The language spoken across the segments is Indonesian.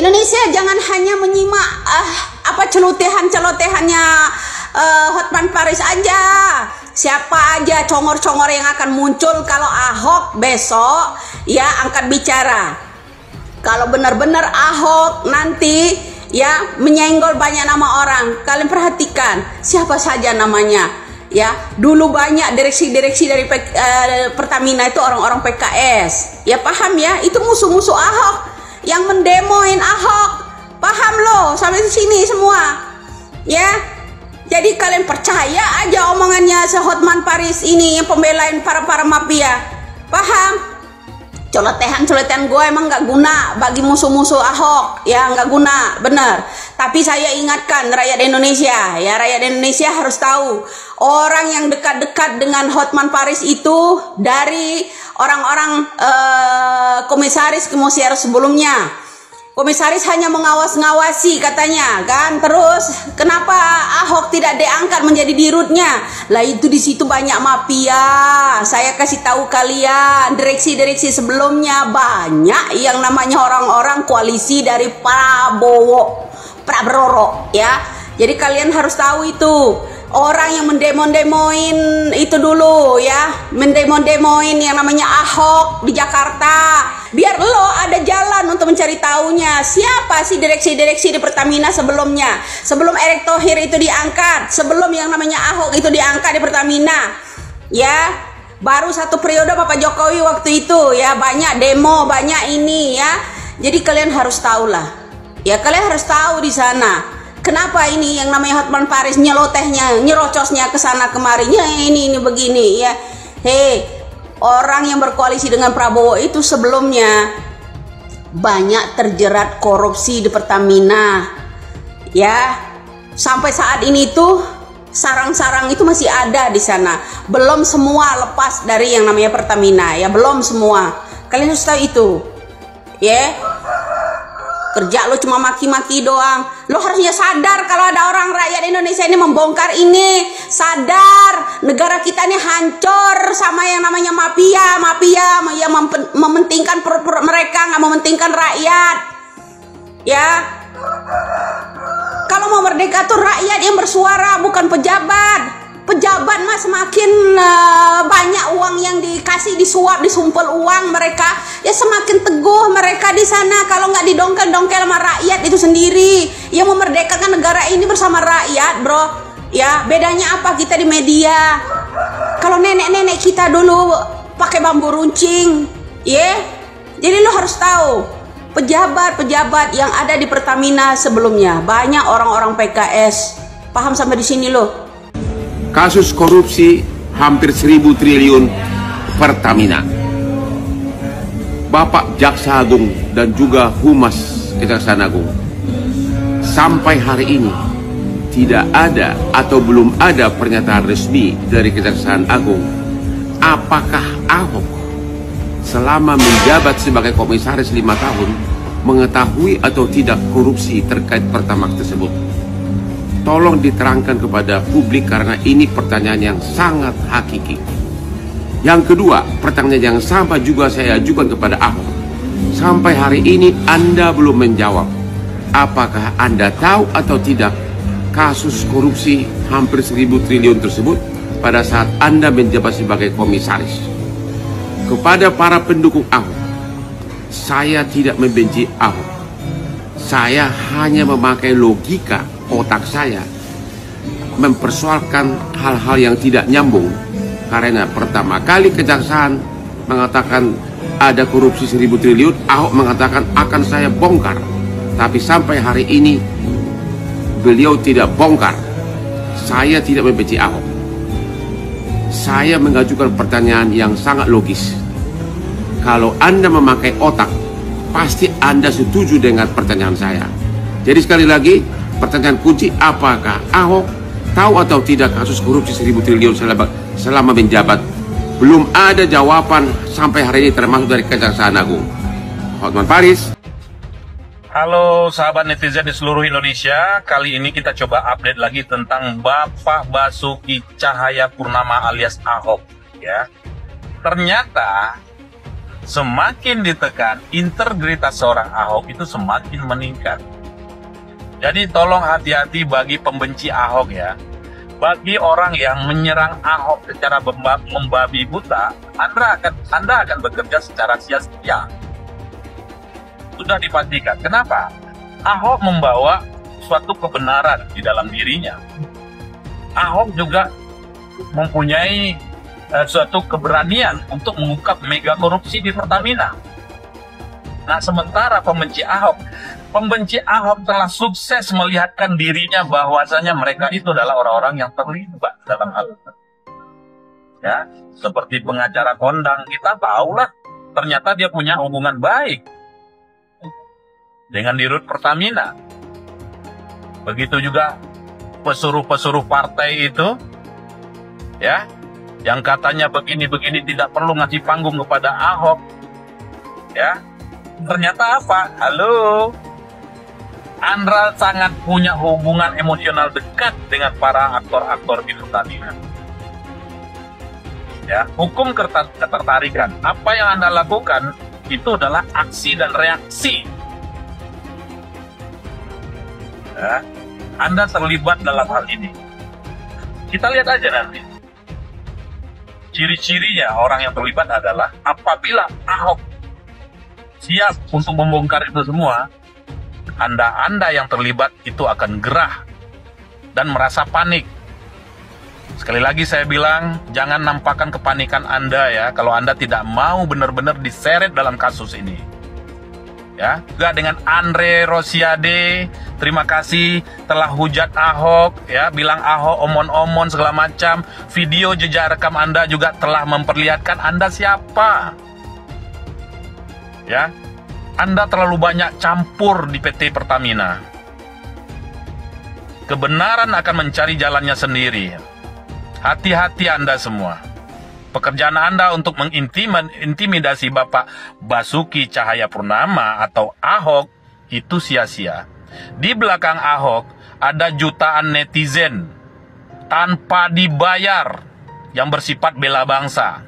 Indonesia jangan hanya menyimak apa celotehannya Hotman Paris aja. Siapa aja congor-congor yang akan muncul kalau Ahok besok ya angkat bicara. Kalau benar-benar Ahok nanti ya menyenggol banyak nama orang, kalian perhatikan siapa saja namanya. Ya, dulu banyak direksi-direksi dari Pertamina itu orang-orang PKS. Ya paham ya, itu musuh-musuh Ahok yang mendemoin Ahok. Paham loh sampai sini semua. Ya. Jadi kalian percaya aja omongannya Hotman Paris ini yang pembelain para mafia. Paham? Coletehan gue emang nggak guna bagi musuh-musuh Ahok, ya nggak guna, bener. Tapi saya ingatkan rakyat Indonesia, ya rakyat Indonesia harus tahu orang yang dekat-dekat dengan Hotman Paris itu dari orang-orang komisaris sebelumnya. Komisaris hanya mengawas-ngawasi katanya kan, terus kenapa Ahok tidak diangkat menjadi dirutnya? Lah itu di situ banyak mafia. Saya kasih tahu kalian, direksi-direksi sebelumnya banyak yang namanya orang-orang koalisi dari Prabowo ya. Jadi kalian harus tahu itu. Orang yang mendemo-demoin itu dulu ya, mendemo-demoin yang namanya Ahok di Jakarta. Biar lo ada jalan untuk mencari tahunya siapa sih direksi-direksi di Pertamina sebelumnya. Sebelum Erick Thohir itu diangkat, sebelum yang namanya Ahok itu diangkat di Pertamina. Ya, baru 1 periode Bapak Jokowi waktu itu ya, banyak demo, banyak ini ya. Jadi kalian harus tahu lah. Ya, kalian harus tahu di sana. Kenapa ini yang namanya Hotman Paris nyelotehnya, nyerocosnya ke sana kemari, ini begini ya. Hei, orang yang berkoalisi dengan Prabowo itu sebelumnya banyak terjerat korupsi di Pertamina. Ya, sampai saat ini tuh sarang-sarang itu masih ada di sana. Belum semua lepas dari yang namanya Pertamina ya, belum semua. Kalian harus tahu itu. Ya. Kerja lo cuma maki-maki doang. Lo harusnya sadar kalau ada orang rakyat Indonesia ini membongkar ini. Sadar, negara kita ini hancur sama yang namanya mafia yang mementingkan perut mereka, nggak mementingkan rakyat. Ya. Kalau mau merdeka tuh rakyat yang bersuara, bukan pejabat. Pejabat mah semakin banyak uang yang dikasih, disuap, disumpel uang mereka, ya semakin teguh mereka di sana. Kalau nggak didongkel-dongkel sama rakyat itu sendiri. Yang memerdekakan negara ini bersama rakyat, bro. Ya, bedanya apa kita di media? Kalau nenek-nenek kita dulu pakai bambu runcing, ya. Jadi lo harus tahu, pejabat-pejabat yang ada di Pertamina sebelumnya banyak orang-orang PKS. Paham sampai di sini lo? Kasus korupsi hampir 1.000 triliun Pertamina. Bapak Jaksa Agung dan juga Humas Kejaksaan Agung, sampai hari ini tidak ada atau belum ada pernyataan resmi dari Kejaksaan Agung apakah Ahok selama menjabat sebagai komisaris 5 tahun mengetahui atau tidak korupsi terkait Pertamax tersebut. Tolong diterangkan kepada publik karena ini pertanyaan yang sangat hakiki. Yang kedua, pertanyaan yang sama juga saya ajukan kepada Ahok. Sampai hari ini Anda belum menjawab. Apakah Anda tahu atau tidak kasus korupsi hampir 1.000 triliun tersebut pada saat Anda menjabat sebagai komisaris? Kepada para pendukung Ahok, saya tidak membenci Ahok. Saya hanya memakai logika otak saya mempersoalkan hal-hal yang tidak nyambung. Karena pertama kali kejaksaan mengatakan ada korupsi 1.000 triliun, Ahok mengatakan akan saya bongkar. Tapi sampai hari ini beliau tidak bongkar. Saya tidak membenci Ahok. Saya mengajukan pertanyaan yang sangat logis. Kalau Anda memakai otak, pasti Anda setuju dengan pertanyaan saya. Jadi sekali lagi, pertanyaan kunci, apakah Ahok tahu atau tidak kasus korupsi 1.000 triliun selama menjabat? Belum ada jawaban sampai hari ini, termasuk dari Kejaksaan Agung. Hotman Paris. Halo sahabat netizen di seluruh Indonesia. Kali ini kita coba update lagi tentang Bapak Basuki Cahayapurnama alias Ahok. Ya, ternyata semakin ditekan, integritas seorang Ahok itu semakin meningkat. Jadi tolong hati-hati bagi pembenci Ahok ya. Bagi orang yang menyerang Ahok secara membabi buta, Anda akan bekerja secara sia-sia. Sudah dipastikan. Kenapa? Ahok membawa suatu kebenaran di dalam dirinya. Ahok juga mempunyai suatu keberanian untuk mengungkap mega korupsi di Pertamina. Nah, sementara pembenci Ahok telah sukses melihatkan dirinya bahwasanya mereka itu adalah orang-orang yang terlibat dalam hal itu. Ya, seperti pengacara kondang, kita tahulah ternyata dia punya hubungan baik dengan dirut Pertamina. Begitu juga pesuruh-pesuruh partai itu, ya, yang katanya begini-begini tidak perlu ngasih panggung kepada Ahok, ya, ternyata apa? Halo, Anda sangat punya hubungan emosional dekat dengan para aktor-aktor di Pertamina. Ya, hukum ketertarikan. Apa yang Anda lakukan itu adalah aksi dan reaksi. Ya, Anda terlibat dalam hal ini. Kita lihat aja nanti. Ciri-cirinya orang yang terlibat adalah apabila Ahok siap untuk membongkar itu semua, Anda yang terlibat itu akan gerah dan merasa panik. Sekali lagi saya bilang, jangan nampakkan kepanikan Anda ya, kalau Anda tidak mau benar-benar diseret dalam kasus ini. Ya, juga dengan Andre Rosiade, terima kasih telah hujat Ahok, ya, bilang Ahok omon-omon segala macam. Video jejak rekam Anda juga telah memperlihatkan Anda siapa. Ya, Anda terlalu banyak campur di PT Pertamina. Kebenaran akan mencari jalannya sendiri. Hati-hati Anda semua. Pekerjaan Anda untuk mengintimidasi Bapak Basuki Cahayapurnama atau Ahok itu sia-sia. Di belakang Ahok ada jutaan netizen tanpa dibayar yang bersifat bela bangsa.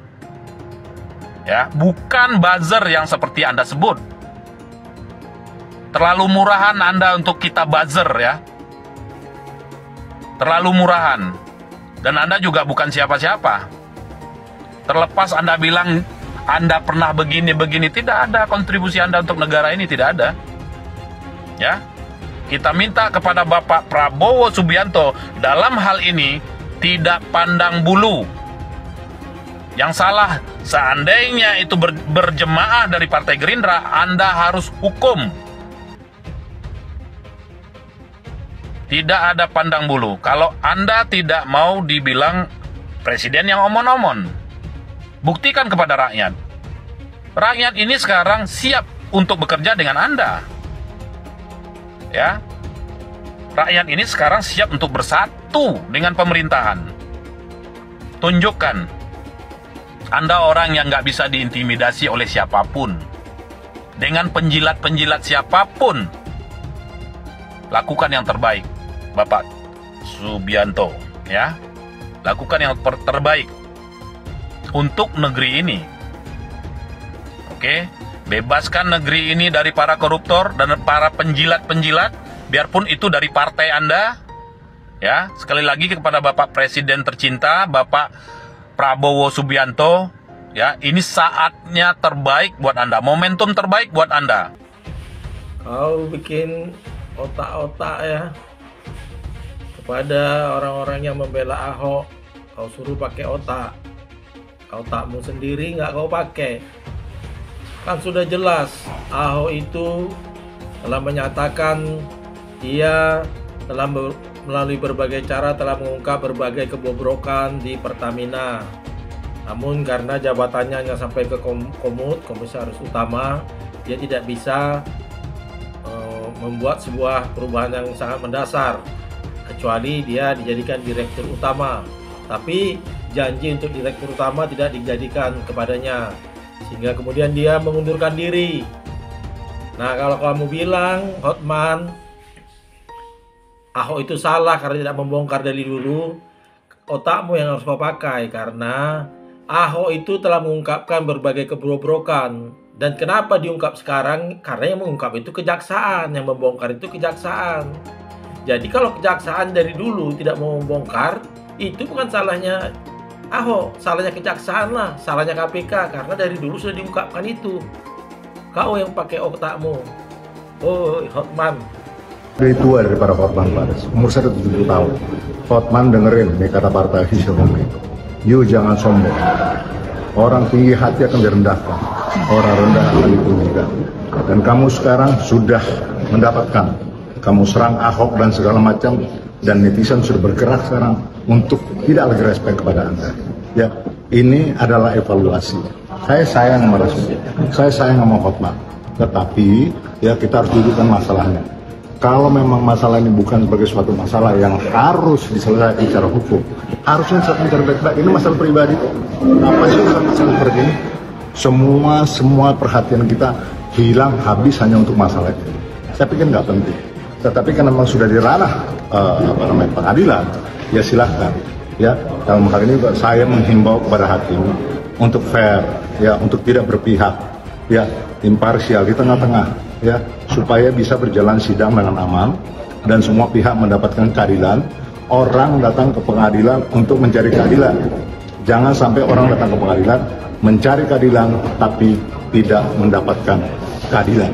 Ya, bukan buzzer yang seperti Anda sebut. Terlalu murahan Anda untuk kita buzzer ya. Terlalu murahan. Dan Anda juga bukan siapa-siapa. Terlepas Anda bilang Anda pernah begini-begini, tidak ada kontribusi Anda untuk negara ini, tidak ada. Ya, kita minta kepada Bapak Prabowo Subianto dalam hal ini tidak pandang bulu. Yang salah, seandainya itu berjemaah dari Partai Gerindra, Anda harus hukum. Tidak ada pandang bulu. Kalau Anda tidak mau dibilang presiden yang omon-omon, buktikan kepada rakyat. Rakyat ini sekarang siap untuk bekerja dengan Anda. Ya. Rakyat ini sekarang siap untuk bersatu dengan pemerintahan. Tunjukkan Anda orang yang nggak bisa diintimidasi oleh siapapun. Dengan penjilat-penjilat siapapun. Lakukan yang terbaik, Bapak Subianto, ya. Lakukan yang terbaik untuk negeri ini. Oke, bebaskan negeri ini dari para koruptor dan para penjilat-penjilat, biarpun itu dari partai Anda. Ya, sekali lagi kepada Bapak Presiden tercinta, Bapak Prabowo Subianto, ya, ini saatnya terbaik buat Anda, momentum terbaik buat Anda. Kau bikin otak-otak ya kepada orang-orang yang membela Ahok, kau suruh pakai otak. Otakmu sendiri nggak kau pakai. Kan sudah jelas Ahok itu telah menyatakan dia telah melalui berbagai cara telah mengungkap berbagai kebobrokan di Pertamina. Namun karena jabatannya hanya sampai ke komisaris utama, dia tidak bisa membuat sebuah perubahan yang sangat mendasar, kecuali dia dijadikan direktur utama. Tapi janji untuk direktur utama tidak dijadikan kepadanya, sehingga kemudian dia mengundurkan diri. Nah, kalau kamu bilang, Hotman, Ahok itu salah karena tidak membongkar dari dulu, otakmu yang harus kau pakai, karena Ahok itu telah mengungkapkan berbagai kebobrokan. Dan kenapa diungkap sekarang? Karena yang mengungkap itu kejaksaan, yang membongkar itu kejaksaan. Jadi kalau kejaksaan dari dulu tidak mau membongkar, itu bukan salahnya Ahok, salahnya kejaksaan lah, salahnya KPK, karena dari dulu sudah diungkapkan itu. Kau yang pakai otakmu. Oh, Hotman. Lebih tua daripada Hotman Paris, umur saya 70 tahun. Hotman dengerin nih kata partai ngomong itu. You jangan sombong. Orang tinggi hati akan direndahkan, orang rendah akan ditinggikan. Dan kamu sekarang sudah mendapatkan. Kamu serang Ahok dan segala macam, dan netizen sudah bergerak sekarang untuk tidak lagi respect kepada Anda. Ya, ini adalah evaluasi. Saya sayang sama Rasmi, saya sayang sama Hotman. Tetapi ya kita harus dudukkan masalahnya. Kalau memang masalah ini bukan sebagai suatu masalah yang harus diselesaikan secara hukum, harusnya secara baik-baik. Ini masalah pribadi. Apa sih masalah seperti ini? Semua perhatian kita hilang habis hanya untuk masalah itu. Saya pikir nggak penting. Tetapi karena memang sudah di ranah pengadilan, ya silahkan. Ya, dalam hal ini saya menghimbau kepada hakim untuk fair, ya, untuk tidak berpihak, ya, imparsial di tengah-tengah, ya, supaya bisa berjalan sidang dengan aman dan semua pihak mendapatkan keadilan. Orang datang ke pengadilan untuk mencari keadilan. Jangan sampai orang datang ke pengadilan mencari keadilan tapi tidak mendapatkan keadilan.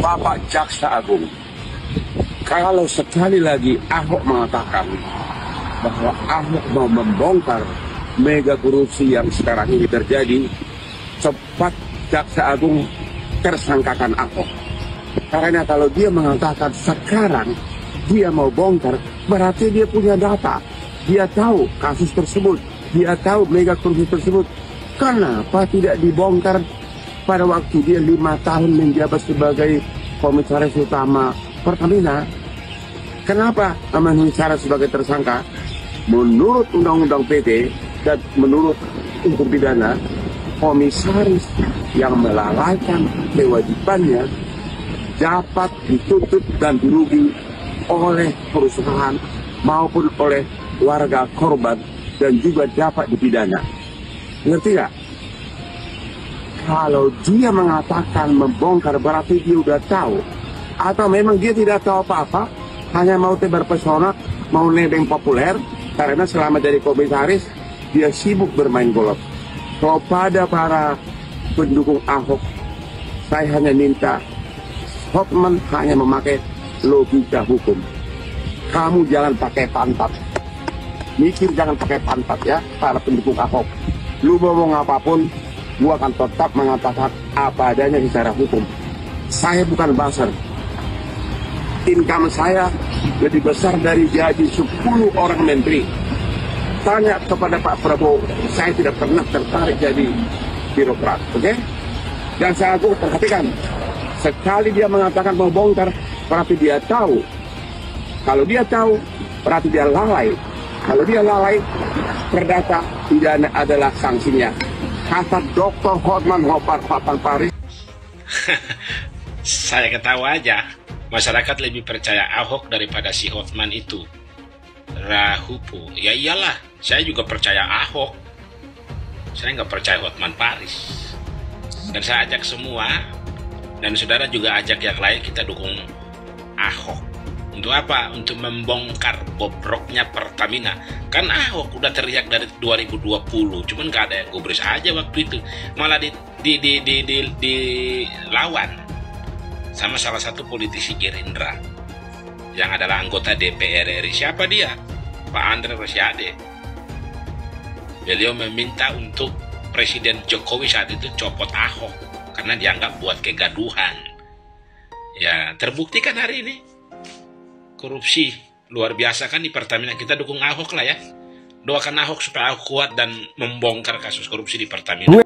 Bapak Jaksa Agung, kalau sekali lagi Ahok mengatakan bahwa Ahok mau membongkar mega korupsi yang sekarang ini terjadi, cepat Jaksa Agung tersangkakan Ahok. Karena kalau dia mengatakan sekarang dia mau bongkar, berarti dia punya data. Dia tahu kasus tersebut, dia tahu mega korupsi tersebut. Kenapa tidak dibongkar pada waktu dia 5 tahun menjabat sebagai komisaris utama Pertamina? Kenapa memenuhi syarat sebagai tersangka? Menurut Undang-Undang PT dan menurut hukum pidana, komisaris yang melalaikan kewajibannya dapat dituntut dan dirugi oleh perusahaan maupun oleh warga korban dan juga dapat dipidana. Ngerti nggak? Kalau dia mengatakan membongkar berarti dia udah tahu. Atau memang dia tidak tahu apa-apa, hanya mau tebar pesona, mau nebeng populer, karena selama jadi komisaris dia sibuk bermain golf. Kepada para pendukung Ahok, saya hanya minta Hotman hanya memakai logika hukum. Kamu jangan pakai pantat. Mikir jangan pakai pantat ya, para pendukung Ahok. Lu ngomong apapun, gua akan tetap mengatakan apa adanya secara hukum. Saya bukan buzzer. Income saya lebih besar dari gaji 10 orang menteri. Tanya kepada Pak Prabowo, saya tidak pernah tertarik jadi birokrat, oke? Dan saya Agung perhatikan, sekali dia mengatakan mau bongkar, berarti dia tahu. Kalau dia tahu, berarti dia lalai. Kalau dia lalai, perdata pidana adalah sanksinya. Kata Dr. Hotman Paris. Saya ketawa aja. Masyarakat lebih percaya Ahok daripada si Hotman itu. Rahupo. Ya iyalah, saya juga percaya Ahok. Saya nggak percaya Hotman Paris. Dan saya ajak semua, dan saudara juga ajak yang lain, kita dukung Ahok. Untuk apa? Untuk membongkar bobroknya Pertamina. Kan Ahok udah teriak dari 2020, cuman nggak ada yang gubris aja waktu itu. Malah dilawan sama salah satu politisi Gerindra yang adalah anggota DPR RI. Siapa dia? Pak Andre Rosiade. Beliau meminta untuk Presiden Jokowi saat itu copot Ahok karena dianggap buat kegaduhan. Ya, terbuktikan hari ini. Korupsi luar biasa kan di Pertamina. Kita dukung Ahok lah ya. Doakan Ahok supaya Ahok kuat dan membongkar kasus korupsi di Pertamina.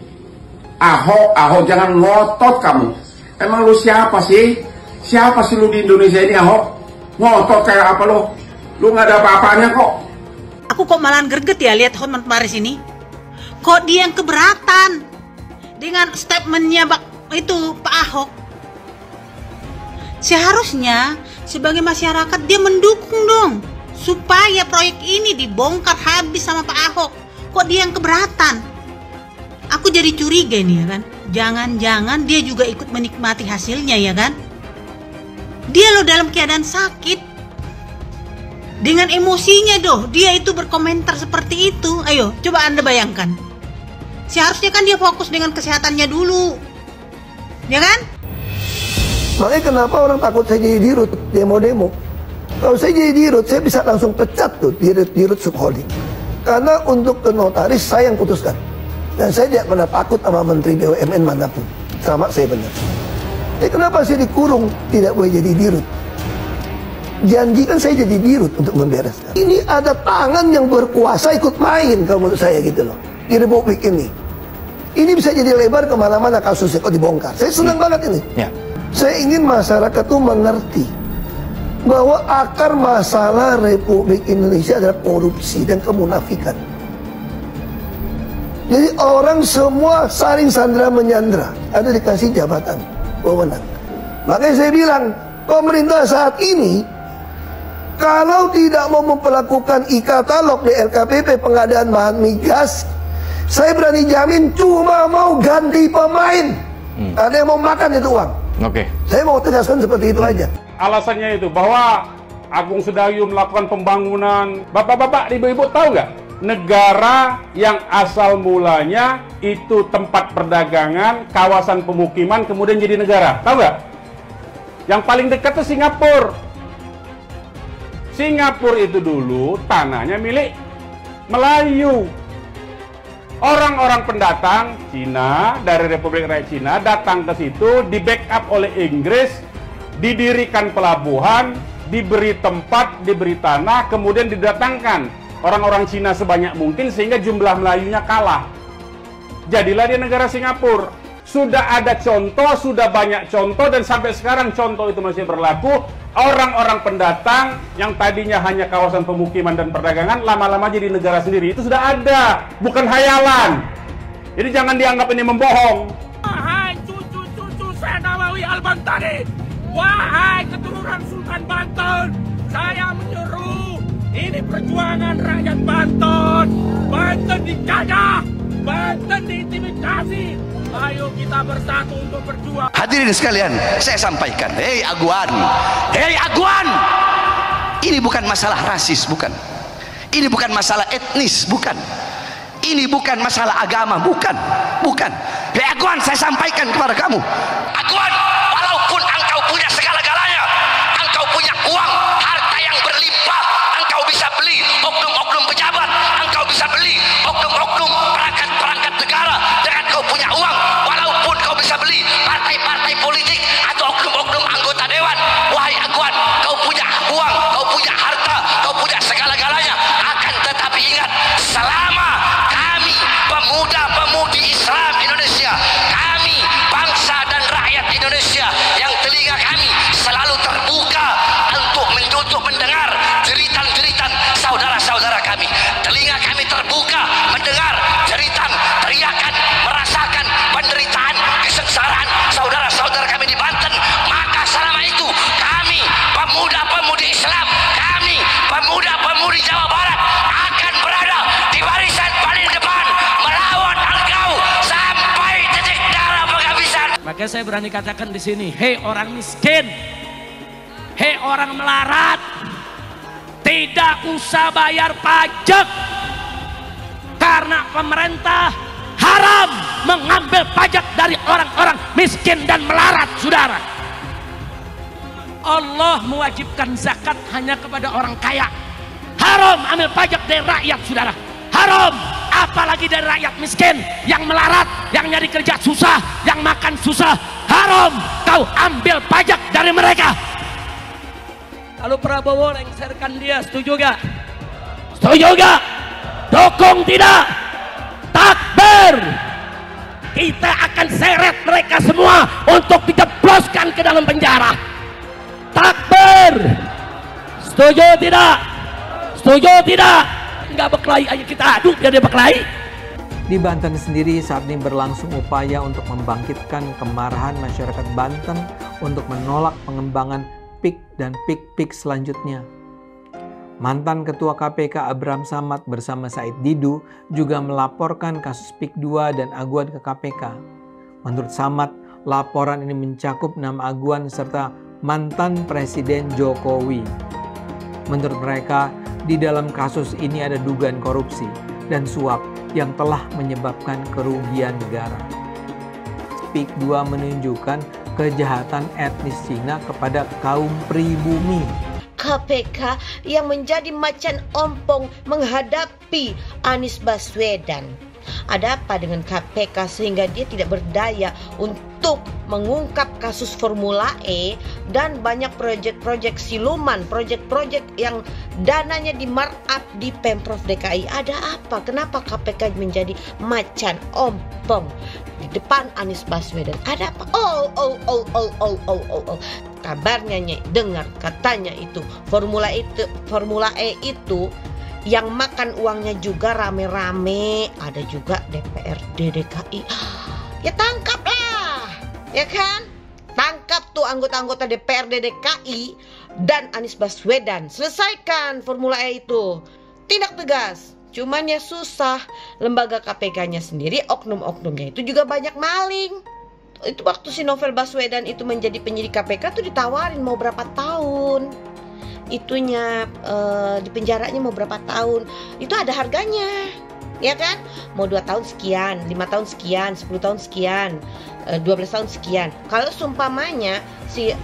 Ahok jangan ngotot kamu. Emang lu siapa sih? Siapa sih lu di Indonesia ini, Ahok? Ngotot kayak apa lu? Lu nggak ada apa-apanya kok. Aku kok malahan greget ya lihat Hotman Paris ini. Kok dia yang keberatan dengan statementnya itu Pak Ahok? Seharusnya sebagai masyarakat dia mendukung dong supaya proyek ini dibongkar habis sama Pak Ahok. Kok dia yang keberatan? Aku jadi curiga nih ya kan. Jangan-jangan dia juga ikut menikmati hasilnya ya kan. Dia loh dalam keadaan sakit. Dengan emosinya dia itu berkomentar seperti itu. Ayo coba Anda bayangkan. Seharusnya kan dia fokus dengan kesehatannya dulu. Ya kan? Makanya kenapa orang takut saya jadi dirut demo-demo. Kalau saya jadi dirut, saya bisa langsung pecat tuh dirut subholding. Karena untuk ke notaris saya yang putuskan. Dan saya tidak pernah takut sama Menteri BUMN manapun. Sama saya benar. Kenapa saya dikurung tidak boleh jadi dirut? Janjikan saya jadi dirut untuk membereskan. Ini ada tangan yang berkuasa ikut main kalau menurut saya gitu loh. Di Republik ini. Ini bisa jadi lebar kemana-mana kasusnya kok dibongkar. Saya senang banget ini. Ya. Saya ingin masyarakat tuh mengerti bahwa akar masalah Republik Indonesia adalah korupsi dan kemunafikan. Jadi orang semua saling sandra menyandra, ada dikasih jabatan wewenang. Makanya saya bilang, pemerintah saat ini kalau tidak mau memperlakukan e-katalog di LKPP pengadaan bahan migas, saya berani jamin cuma mau ganti pemain. Ada yang mau makan itu uang. Oke. Saya mau tegaskan seperti itu aja. Alasannya itu bahwa Agung Sedayu melakukan pembangunan. Bapak-bapak, ibu-ibu tahu nggak? Negara yang asal mulanya itu tempat perdagangan, kawasan pemukiman, kemudian jadi negara. Tahu nggak? Yang paling dekat itu Singapura. Singapura itu dulu tanahnya milik Melayu. Orang-orang pendatang Cina dari Republik Rakyat Cina datang ke situ, di backup oleh Inggris, didirikan pelabuhan, diberi tempat, diberi tanah, kemudian didatangkan orang-orang Cina sebanyak mungkin sehingga jumlah Melayunya kalah. Jadilah dia negara Singapura. Sudah ada contoh, sudah banyak contoh, dan sampai sekarang contoh itu masih berlaku. Orang-orang pendatang yang tadinya hanya kawasan pemukiman dan perdagangan, lama-lama jadi negara sendiri. Itu sudah ada, bukan hayalan. Jadi jangan dianggap ini membohong. Wahai cucu-cucu Senawawi Al-Bantani, wahai keturunan Sultan Banten, saya menyeru, ini perjuangan rakyat Banten. Banten dijajah, Banten diintimidasi. Ayo kita bersatu untuk berjuang. Hadirin sekalian, saya sampaikan, hei Aguan, ini bukan masalah rasis, bukan. Ini bukan masalah etnis, bukan. Ini bukan masalah agama, bukan. Hei Aguan, saya sampaikan kepada kamu, Aguan, walaupun engkau punya segala-galanya, engkau punya uang, harta yang berlimpah, engkau bisa beli oknum-oknum pejabat, engkau bisa beli oknum-oknum perangkat-perangkat negara dengan kau punya uang, walaupun kau bisa beli partai-partai politik atau oknum-oknum anggota dewan. Wahai Aguan, kau punya uang, kau punya harta, kau punya segala-galanya, akan tetapi ingat, selama kami pemuda-pemudi Islam Indonesia, kami bangsa dan rakyat Indonesia yang telinga kami selalu terbuka untuk mendengar jeritan-jeritan saudara-saudara kami, telinga kami terbuka mendengar jeritan, teriakan, merasakan penderitaan, kesengsaraan saudara-saudara kami di Banten, maka selama itu kami pemuda-pemudi Islam, kami pemuda-pemudi Jawa Barat akan berada di barisan paling depan melawan engkau sampai titik darah penghabisan. Maka saya berani katakan di sini, hei orang miskin, hei orang melarat, tidak usah bayar pajak karena pemerintah haram mengambil pajak dari orang-orang miskin dan melarat, saudara. Allah mewajibkan zakat hanya kepada orang kaya. Haram ambil pajak dari rakyat, saudara. Haram, apalagi dari rakyat miskin yang melarat, yang nyari kerja susah, yang makan susah. Haram kau ambil pajak dari mereka. Lalu Prabowo lengserkan dia, setuju gak? Setuju gak? Dukung tidak? Takbir! Kita akan seret mereka semua untuk dijebloskan ke dalam penjara. Takbir! Setuju tidak? Setuju tidak? Enggak berkelahi aja, kita adu biar dia berkelahi. Di Banten sendiri saat ini berlangsung upaya untuk membangkitkan kemarahan masyarakat Banten untuk menolak pengembangan PIK dan PIK-PIK selanjutnya. Mantan Ketua KPK Abraham Samad bersama Said Didu juga melaporkan kasus PIK 2 dan Aguan ke KPK. Menurut Samad, laporan ini mencakup nama Aguan serta mantan Presiden Jokowi. Menurut mereka, di dalam kasus ini ada dugaan korupsi dan suap yang telah menyebabkan kerugian negara. PIK 2 menunjukkan kejahatan etnis Cina kepada kaum pribumi. KPK yang menjadi macan ompong menghadapi Anies Baswedan. Ada apa dengan KPK sehingga dia tidak berdaya untuk mengungkap kasus Formula E dan banyak proyek-proyek siluman, proyek-proyek yang dananya di markup di Pemprov DKI. Ada apa? Kenapa KPK menjadi macan ompong di depan Anies Baswedan? Ada apa? Kabarnya dengar katanya itu Formula E itu yang makan uangnya juga rame-rame, ada juga DPRD DKI. Ya tangkaplah, ya kan? Tangkap tuh anggota-anggota DPRD DKI dan Anies Baswedan. Selesaikan Formula E itu. Tindak tegas. Cuman ya susah. Lembaga KPK-nya sendiri, oknum-oknumnya itu juga banyak maling. Itu waktu si Novel Baswedan itu menjadi penyidik KPK tuh ditawarin mau berapa tahun. Itunya di penjaranya mau berapa tahun, itu ada harganya, ya kan? Mau 2 tahun sekian, 5 tahun sekian, 10 tahun sekian, 12 tahun sekian. Kalau seumpamanya si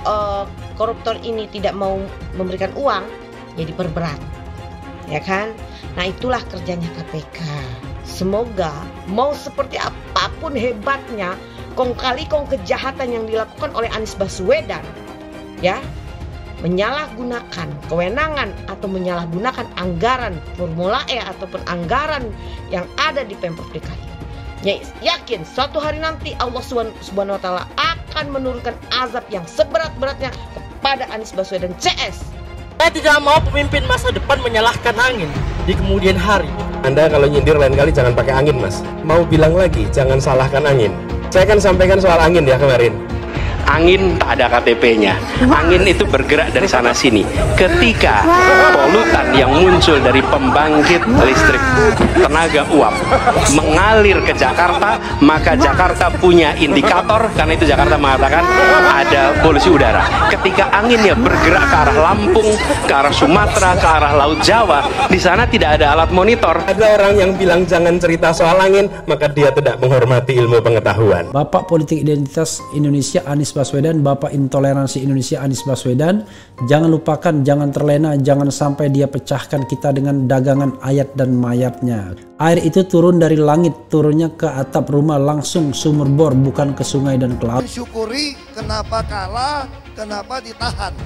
koruptor ini tidak mau memberikan uang, ya diperberat, ya kan? Nah itulah kerjanya KPK. Semoga mau seperti apapun hebatnya kong kali kong kejahatan yang dilakukan oleh Anies Baswedan, ya, menyalahgunakan kewenangan atau menyalahgunakan anggaran Formula E ataupun anggaran yang ada di Pemprov DKI. Ya, yakin suatu hari nanti Allah Subhanahu wa taala akan menurunkan azab yang seberat-beratnya kepada Anies Baswedan CS. Saya tidak mau pemimpin masa depan menyalahkan angin di kemudian hari. Anda kalau nyindir lain kali jangan pakai angin, Mas. Mau bilang lagi jangan salahkan angin. Saya kan sampaikan soal angin ya kemarin. Angin tak ada KTP-nya. Angin itu bergerak dari sana sini. Ketika polutan yang muncul dari pembangkit listrik tenaga uap mengalir ke Jakarta, maka Jakarta punya indikator, karena itu Jakarta mengatakan ada polusi udara. Ketika anginnya bergerak ke arah Lampung, ke arah Sumatera, ke arah Laut Jawa, di sana tidak ada alat monitor. Ada orang yang bilang jangan cerita soal angin, maka dia tidak menghormati ilmu pengetahuan. Bapak Politik Identitas Indonesia Anies Baswedan, Bapak Intoleransi Indonesia Anies Baswedan, jangan lupakan, jangan terlena, jangan sampai dia pecahkan kita dengan dagangan ayat dan mayatnya. Air itu turun dari langit, turunnya ke atap rumah langsung sumur bor, bukan ke sungai dan ke laut. Syukuri kenapa kalah, kenapa ditahan.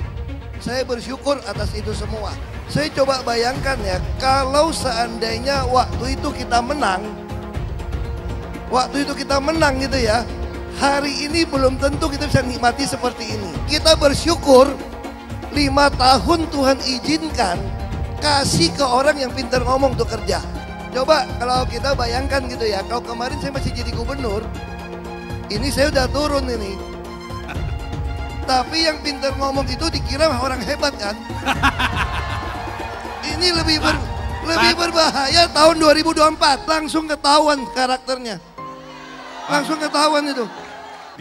Saya bersyukur atas itu semua. Saya coba bayangkan ya, kalau seandainya waktu itu kita menang gitu ya, hari ini belum tentu kita bisa nikmati seperti ini. Kita bersyukur 5 tahun Tuhan izinkan kasih ke orang yang pintar ngomong untuk kerja. Coba kalau kita bayangkan gitu ya, kalau kemarin saya masih jadi gubernur, ini saya udah turun ini. Tapi yang pintar ngomong itu dikira orang hebat kan? Ini lebih berbahaya tahun 2024, langsung ketahuan karakternya. Langsung ketahuan itu.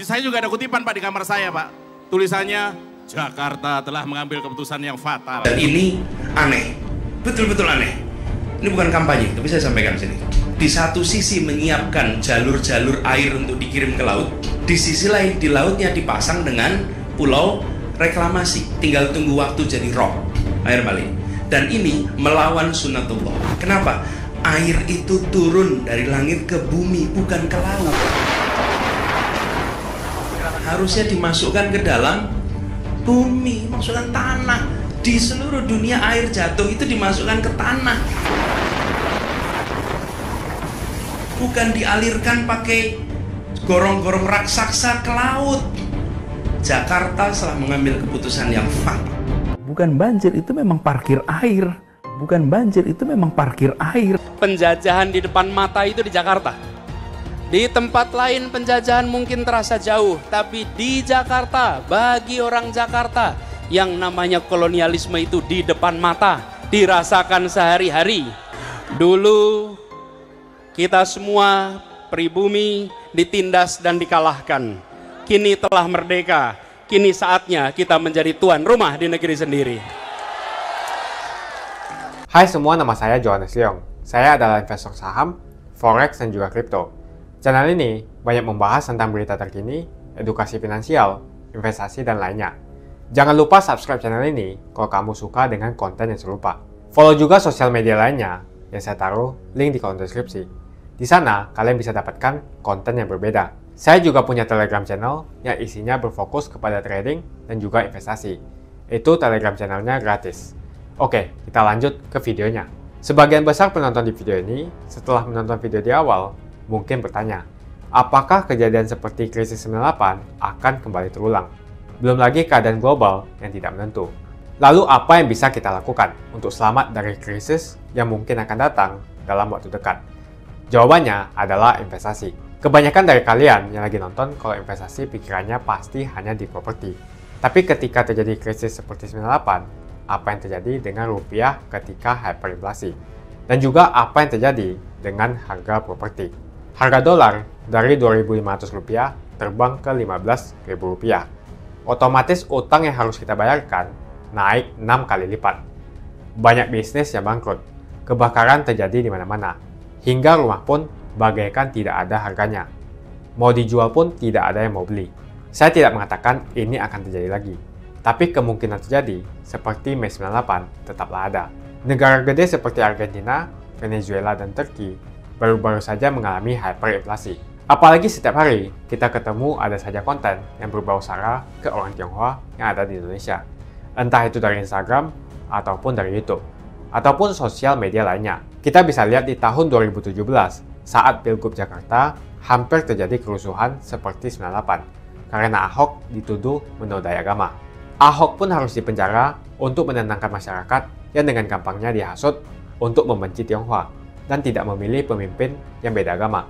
Saya juga ada kutipan Pak di kamar saya Pak. Tulisannya, Jakarta telah mengambil keputusan yang fatal. Dan ini aneh, betul-betul aneh. Ini bukan kampanye, tapi saya sampaikan sini. Di satu sisi menyiapkan jalur-jalur air untuk dikirim ke laut, di sisi lain di lautnya dipasang dengan pulau reklamasi. Tinggal tunggu waktu jadi rob, air balik. Dan ini melawan sunatullah. Kenapa? Air itu turun dari langit ke bumi, bukan ke laut. Harusnya dimasukkan ke dalam bumi, masukkan tanah. Di seluruh dunia air jatuh itu dimasukkan ke tanah, bukan dialirkan pakai gorong-gorong raksasa ke laut. Jakarta telah mengambil keputusan yang fatal. Bukan banjir, itu memang parkir air. Bukan banjir, itu memang parkir air. Penjajahan di depan mata itu di Jakarta. Di tempat lain penjajahan mungkin terasa jauh, tapi di Jakarta, bagi orang Jakarta, yang namanya kolonialisme itu di depan mata, dirasakan sehari-hari. Dulu kita semua pribumi ditindas dan dikalahkan. Kini telah merdeka, kini saatnya kita menjadi tuan rumah di negeri sendiri. Hai semua, nama saya Johannes Leong. Saya adalah investor saham, forex, dan juga kripto. Channel ini banyak membahas tentang berita terkini, edukasi finansial, investasi, dan lainnya. Jangan lupa subscribe channel ini kalau kamu suka dengan konten yang serupa. Follow juga sosial media lainnya yang saya taruh link di kolom deskripsi. Di sana, kalian bisa dapatkan konten yang berbeda. Saya juga punya Telegram channel yang isinya berfokus kepada trading dan juga investasi. Itu Telegram channelnya gratis. Oke, kita lanjut ke videonya. Sebagian besar penonton di video ini, setelah menonton video di awal, mungkin bertanya, apakah kejadian seperti krisis 98 akan kembali terulang? Belum lagi keadaan global yang tidak menentu. Lalu apa yang bisa kita lakukan untuk selamat dari krisis yang mungkin akan datang dalam waktu dekat? Jawabannya adalah investasi. Kebanyakan dari kalian yang lagi nonton kalau investasi pikirannya pasti hanya di properti. Tapi ketika terjadi krisis seperti 98, apa yang terjadi dengan rupiah ketika hyperinflasi? Dan juga apa yang terjadi dengan harga properti? Harga dolar dari Rp2.500 terbang ke Rp15.000. Otomatis utang yang harus kita bayarkan naik 6 kali lipat. Banyak bisnis yang bangkrut. Kebakaran terjadi di mana-mana. Hingga rumah pun bagaikan tidak ada harganya. Mau dijual pun tidak ada yang mau beli. Saya tidak mengatakan ini akan terjadi lagi. Tapi kemungkinan terjadi seperti Mei 98 tetaplah ada. Negara gede seperti Argentina, Venezuela, dan Turki baru-baru saja mengalami hyperinflasi. Apalagi setiap hari kita ketemu ada saja konten yang berbau sara ke orang Tionghoa yang ada di Indonesia. Entah itu dari Instagram ataupun dari YouTube ataupun sosial media lainnya. Kita bisa lihat di tahun 2017 saat Pilgub Jakarta hampir terjadi kerusuhan seperti 98 karena Ahok dituduh menodai agama. Ahok pun harus dipenjara untuk menenangkan masyarakat yang dengan gampangnya dihasut untuk membenci Tionghoa dan tidak memilih pemimpin yang beda agama.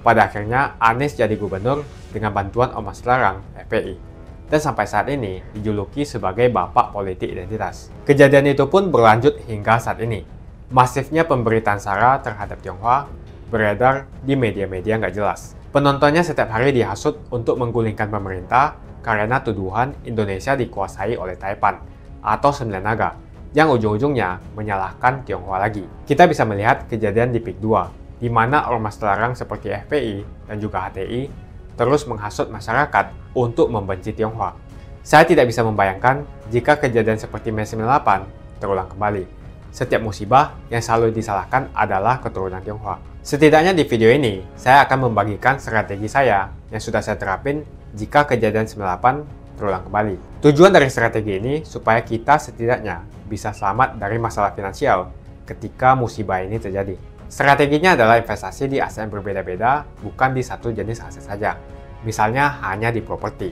Pada akhirnya Anies jadi gubernur dengan bantuan Ormas Terlarang FPI. Dan sampai saat ini dijuluki sebagai Bapak Politik Identitas. Kejadian itu pun berlanjut hingga saat ini. Masifnya pemberitaan sara terhadap Tionghoa beredar di media-media nggak jelas. Penontonnya setiap hari dihasut untuk menggulingkan pemerintah karena tuduhan Indonesia dikuasai oleh Taipan atau Sembilan Naga yang ujung-ujungnya menyalahkan Tionghoa lagi. Kita bisa melihat kejadian di PIK 2, di mana ormas terlarang seperti FPI dan juga HTI terus menghasut masyarakat untuk membenci Tionghoa. Saya tidak bisa membayangkan jika kejadian seperti Mei 98 terulang kembali. Setiap musibah yang selalu disalahkan adalah keturunan Tionghoa. Setidaknya di video ini, saya akan membagikan strategi saya yang sudah saya terapin jika kejadian 98 terulang kembali. Tujuan dari strategi ini supaya kita setidaknya bisa selamat dari masalah finansial ketika musibah ini terjadi. Strateginya adalah investasi di aset yang berbeda-beda, bukan di satu jenis aset saja. Misalnya hanya di properti.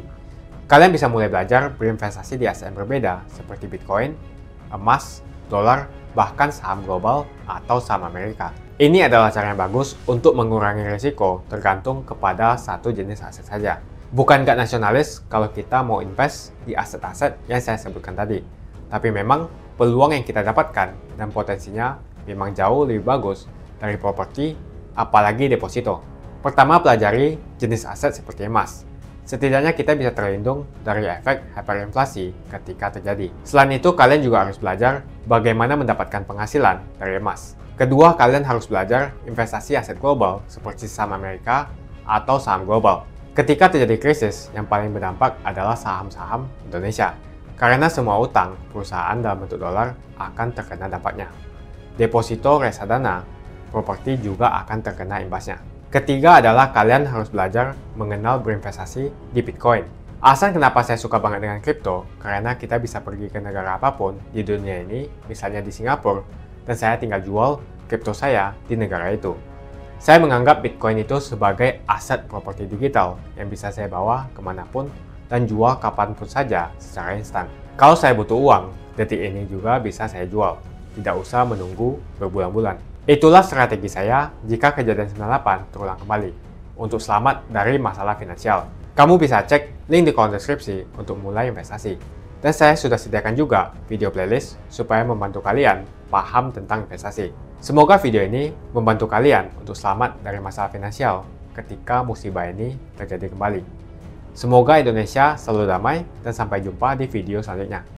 Kalian bisa mulai belajar berinvestasi di aset yang berbeda seperti Bitcoin, emas, dolar, bahkan saham global atau saham Amerika. Ini adalah cara yang bagus untuk mengurangi risiko tergantung kepada satu jenis aset saja. Bukan nggak nasionalis kalau kita mau invest di aset-aset yang saya sebutkan tadi. Tapi memang peluang yang kita dapatkan dan potensinya memang jauh lebih bagus dari properti, apalagi deposito. Pertama, pelajari jenis aset seperti emas. Setidaknya kita bisa terlindung dari efek hyperinflasi ketika terjadi. Selain itu, kalian juga harus belajar bagaimana mendapatkan penghasilan dari emas. Kedua, kalian harus belajar investasi aset global seperti saham Amerika atau saham global. Ketika terjadi krisis, yang paling berdampak adalah saham-saham Indonesia. Karena semua utang perusahaan dalam bentuk dolar akan terkena dampaknya. Deposito, reksadana, properti juga akan terkena imbasnya. Ketiga adalah kalian harus belajar mengenal berinvestasi di Bitcoin. Alasan kenapa saya suka banget dengan kripto, karena kita bisa pergi ke negara apapun di dunia ini, misalnya di Singapura, dan saya tinggal jual kripto saya di negara itu. Saya menganggap Bitcoin itu sebagai aset properti digital yang bisa saya bawa kemanapun dan jual kapanpun saja secara instan. Kalau saya butuh uang, detik ini juga bisa saya jual. Tidak usah menunggu berbulan-bulan. Itulah strategi saya jika kejadian 98 terulang kembali, untuk selamat dari masalah finansial. Kamu bisa cek link di kolom deskripsi untuk mulai investasi. Dan saya sudah sediakan juga video playlist supaya membantu kalian paham tentang investasi. Semoga video ini membantu kalian untuk selamat dari masalah finansial ketika musibah ini terjadi kembali. Semoga Indonesia selalu damai dan sampai jumpa di video selanjutnya.